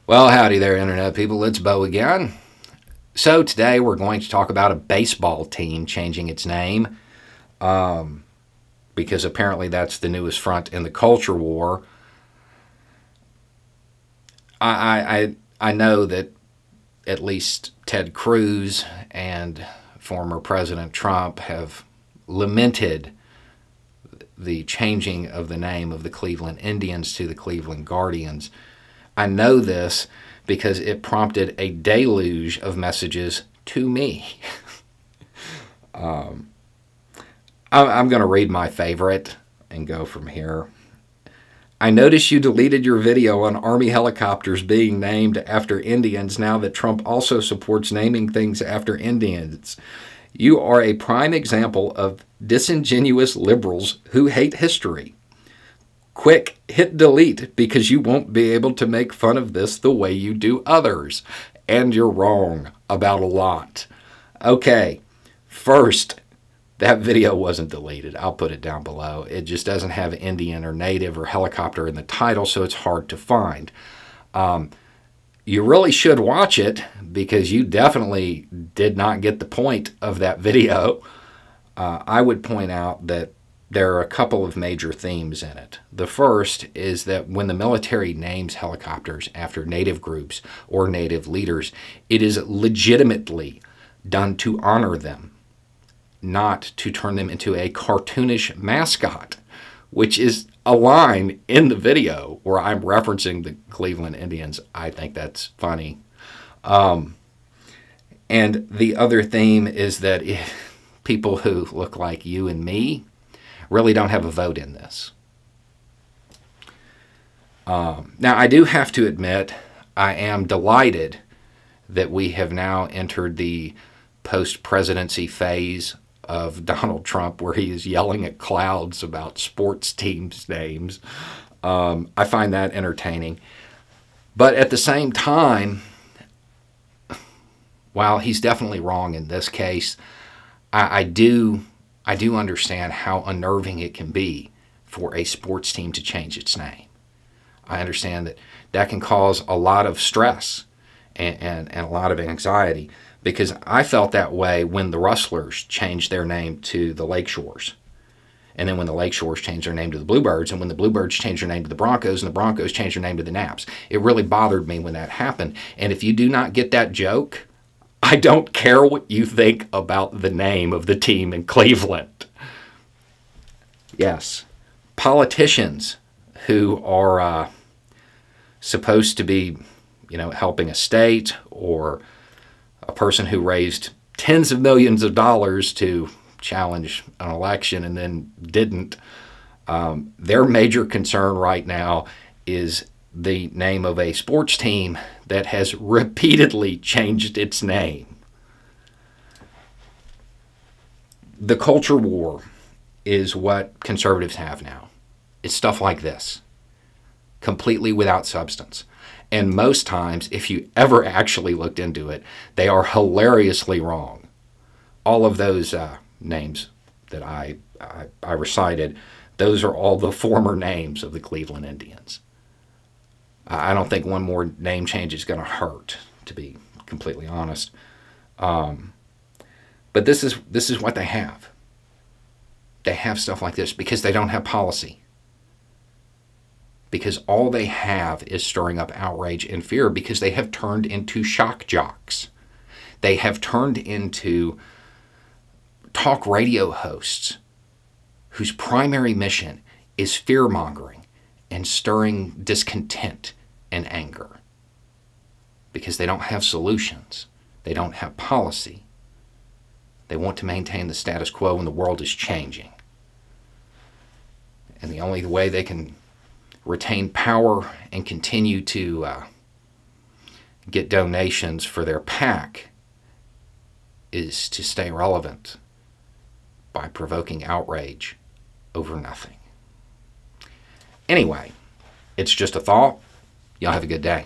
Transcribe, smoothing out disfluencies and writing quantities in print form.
Well, howdy there, Internet people. It's Bo again. So today we're going to talk about a baseball team changing its name because apparently that's the newest front in the culture war. I know that at least Ted Cruz and former President Trump have lamented the changing of the name of the Cleveland Indians to the Cleveland Guardians. I know this because it prompted a deluge of messages to me. I'm going to read my favorite and go from here. I noticed you deleted your video on Army helicopters being named after Indians now that Trump also supports naming things after Indians. You are a prime example of disingenuous liberals who hate history. Quick, hit delete because you won't be able to make fun of this the way you do others. And you're wrong about a lot. Okay, first, that video wasn't deleted. I'll put it down below. It just doesn't have Indian or Native or helicopter in the title, so it's hard to find. You really should watch it because you definitely did not get the point of that video. I would point out that there are a couple of major themes in it. The first is that when the military names helicopters after Native groups or Native leaders, it is legitimately done to honor them, not to turn them into a cartoonish mascot, which is a line in the video where I'm referencing the Cleveland Indians. I think that's funny. And the other theme is that people who look like you and me really don't have a vote in this. Now, I do have to admit, I am delighted that we have now entered the post-presidency phase of Donald Trump where he is yelling at clouds about sports teams' names. I find that entertaining. But at the same time, while he's definitely wrong in this case, I do understand how unnerving it can be for a sports team to change its name. I understand that that can cause a lot of stress and a lot of anxiety, because I felt that way when the Rustlers changed their name to the Lakeshores. And then when the Lakeshores changed their name to the Bluebirds, and when the Bluebirds changed their name to the Broncos, and the Broncos changed their name to the Naps. It really bothered me when that happened. And if you do not get that joke, I don't care what you think about the name of the team in Cleveland. Yes, politicians who are supposed to be, helping a state, or a person who raised tens of millions of dollars to challenge an election and then didn't, their major concern right now is the name of a sports team that has repeatedly changed its name. The culture war is what conservatives have now. It's stuff like this, completely without substance. And most times, if you ever actually looked into it, they are hilariously wrong. All of those names that I recited, those are all the former names of the Cleveland Indians. I don't think one more name change is going to hurt, to be completely honest. But this is what they have. They have stuff like this because they don't have policy. Because all they have is stirring up outrage and fear, because they have turned into shock jocks. They have turned into talk radio hosts whose primary mission is fear-mongering and stirring discontent and anger, because they don't have solutions. They don't have policy. They want to maintain the status quo when the world is changing. And the only way they can retain power and continue to get donations for their PAC is to stay relevant by provoking outrage over nothing. Anyway, it's just a thought. Y'all have a good day.